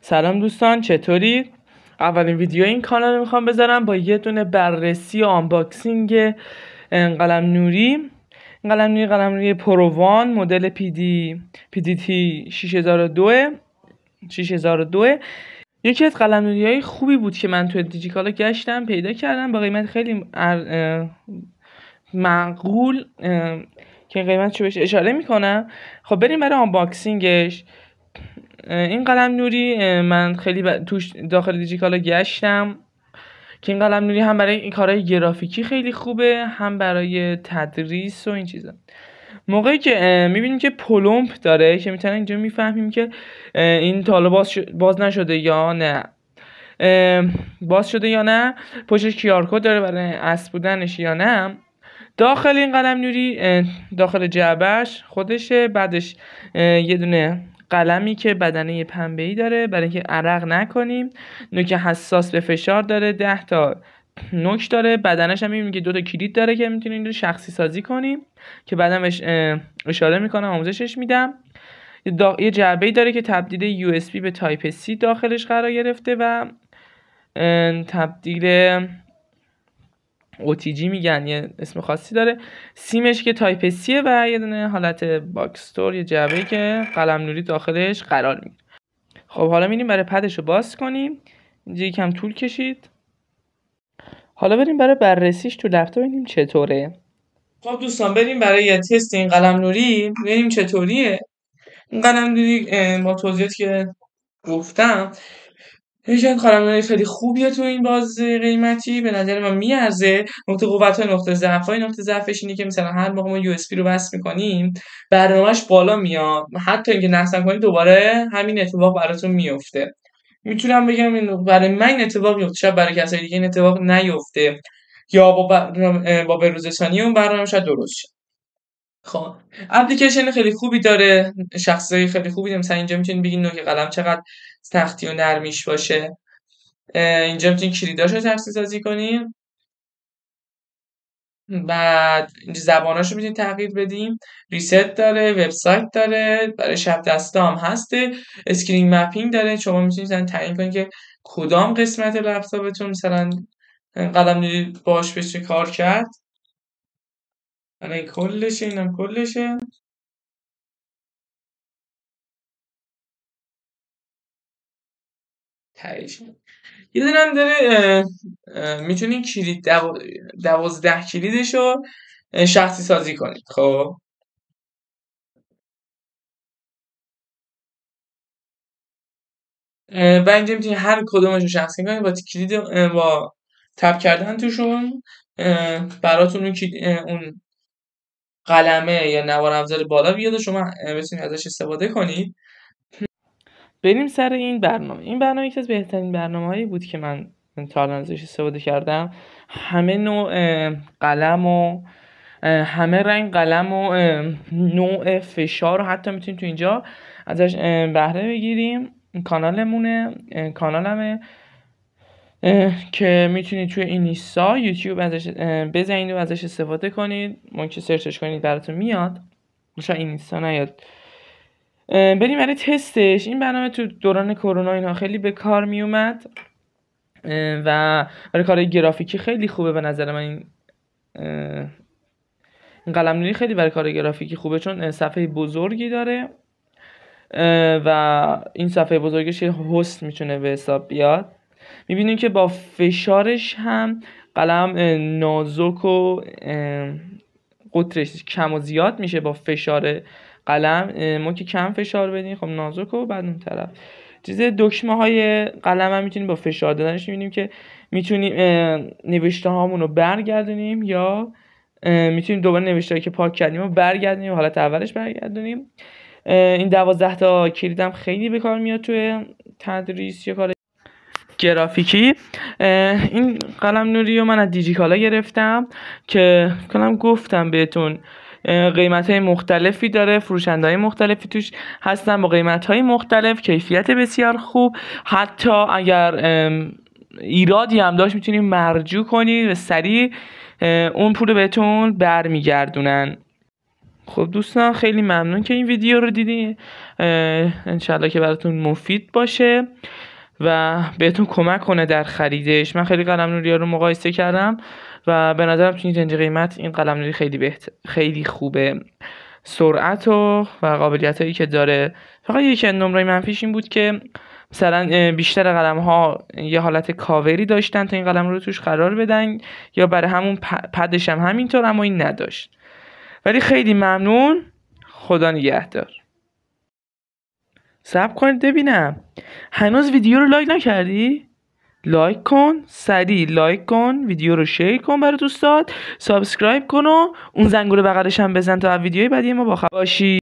سلام دوستان، چطورید؟ اولین ویدیو این کانال میخوام بذارم با یه دونه بررسی و آنباکسینگ قلم نوری. قلم نوری پرووان مدل PDT 6002. یکی از قلم نوری های خوبی بود که من توی دیجیکالا گشتم پیدا کردم با قیمت خیلی معقول که قیمتشو بهش اشاره میکنم. خب بریم برای آنباکسینگش. این قلم نوری من خیلی توش داخل دیجیکالا گشتم که این قلم نوری هم برای این کارهای گرافیکی خیلی خوبه، هم برای تدریس و این چیزا. موقعی که میبینیم که پلمپ داره که میتونن اینجا میفهمیم که این تا حالا باز نشده یا نه، باز شده یا نه، پشتش QR کد داره برای اصل بودنش یا نه. داخل این قلم نوری داخل جعبهش خودشه، بعدش یه دونه قلمی که بدنه پنبه‌ای داره برای اینکه عرق نکنیم، نوک حساس به فشار داره، 10 تا نوک داره، بدنش هم میبینیم که 2 تا کلید داره که میتونیم این رو شخصی سازی کنیم که بعدا بهش اشاره میکنم، آموزشش میدم. یه جعبه‌ای داره که تبدیل USB به تایپ C داخلش قرار گرفته و تبدیل OTG میگن، یه اسم خاصی داره. سیمش که تایپ C و یه دونه حالت باکستور، یه جعبه‌ای که قلم نوری داخلش قرار میگیره. خب حالا میریم برای پدش رو باز کنیم. اینجا یکم طول کشید. حالا بریم برای بررسیش تو لپتاپ ببینیم چطوره. خب دوستان بریم برای یه تست این قلم نوری ببینیم چطوریه. این قلم نوری با توضیحاتی که گفتم یکی قلم نوری خیلی خوبیه تو این باز قیمتی، به نظر من میارزه. نقطه قوت های نقطه ضعفش اینه که مثلا هر موقع ما USB رو وصل میکنیم برنامه‌اش بالا میاد، حتی اینکه نصب کنید دوباره همین اتفاق براتون میفته. میتونم بگم این برای من این اتفاق میفته، شاید برای کسای دیگه این اتفاق نیفته یا با بروزرسانی اون برنامه شاید درست شه. خب اپلیکیشن خیلی خوبی داره، شخصیت خیلی خوبی داره. مثلا اینجا میتونید بگین نوک قلم چقدر سختی و نرمیش باشه. اینجا میتونید کلیداشو تخصیص سازی کنین، بعد اینجا زباناشو میتونید تغییر بدیم. ریست داره، وبسایت داره، برای شب دستا هم هسته، اسکرین مپینگ داره. شما میتونید تعیین کنید که کدام قسمت لپتاپتون مثلا قلم نوری باش بشه کار کرد. این کلشه، اینم کلشه. تاییش یه دونه هم داره، میتونید کلید 12 کلیدشو شخصی سازی کنید. خب و اینجا میتونید هر کدومش رو شخصی کنید با کلید، با تپ کردن توشون براتون اون قلمه یا نوار افزار بالا بیاد و شما بتونید ازش استفاده کنید. بریم سر این برنامه. این برنامه یکی از بهترین برنامه‌هایی بود که من تا الان ازش استفاده کردم. همه نوع قلم و همه رنگ قلم و نوع فشار رو حتی میتونیم تو اینجا ازش بهره بگیریم. کانالمه که میتونید توی اینستا یوتیوب ازش بزنید و ازش استفاده کنید. ممکن سرچش کنید براتون میاد، شاید اینستا نیاد. بریم برای تستش. این برنامه تو دوران کرونا اینا خیلی به کار می اومد و برای کارهای گرافیکی خیلی خوبه. به نظر من این قلم نوری خیلی برای کار گرافیکی خوبه، چون صفحه بزرگی داره و این صفحه بزرگش یه هست میتونه به حساب بیاد. میبینیم که با فشارش هم قلم نازک و قطرش کم و زیاد میشه با فشار قلم. ما که کم فشار بدیم خب نازک و بعد اون طرف چیز دکمه های قلم هم میتونیم با فشار دادنش میبینیم که میتونیم نوشته هامون رو برگردونیم یا میتونیم دوباره نوشته هایی که پاک کردیم رو برگردونیم حالت اولش برگردونیم. این 12 تا کلید هم خیلی به کار میاد توی تدریس یا کار گرافیکی. این قلم نوری رو من از دیجیکالا گرفتم که کنم گفتم بهتون قیمت های مختلفی داره، فروشنده های مختلفی توش هستن با قیمت های مختلف، کیفیت بسیار خوب. حتی اگر ایرادی هم داشت میتونید مرجوع کنید و سریع اون پول بهتون برمیگردونن. خب دوستان خیلی ممنون که این ویدیو رو دیدین. انشالله که براتون مفید باشه و بهتون کمک کنه در خریدش. من خیلی قلم‌نوری‌ها رو مقایسه کردم و به نظرم تو این رنج قیمت این قلم‌نوری خیلی خوبه. سرعت و قابلیتایی که داره. فقط یک نمره منفیش این بود که مثلا بیشتر قلم‌ها یه حالت کاوری داشتن تا این قلم رو توش قرار بدن، یا برای همون پدش هم همینطور، اما این نداشت. ولی خیلی ممنون. خدا نگهدار. صبر کنید ببینم هنوز ویدیو رو لایک نکردی؟ لایک کن، سریع لایک کن، ویدیو رو شیر کن برای دوستات، سابسکرایب کن و اون زنگوله بغلش هم بزن تا ویدیوی بعدی ما با خبر باشی.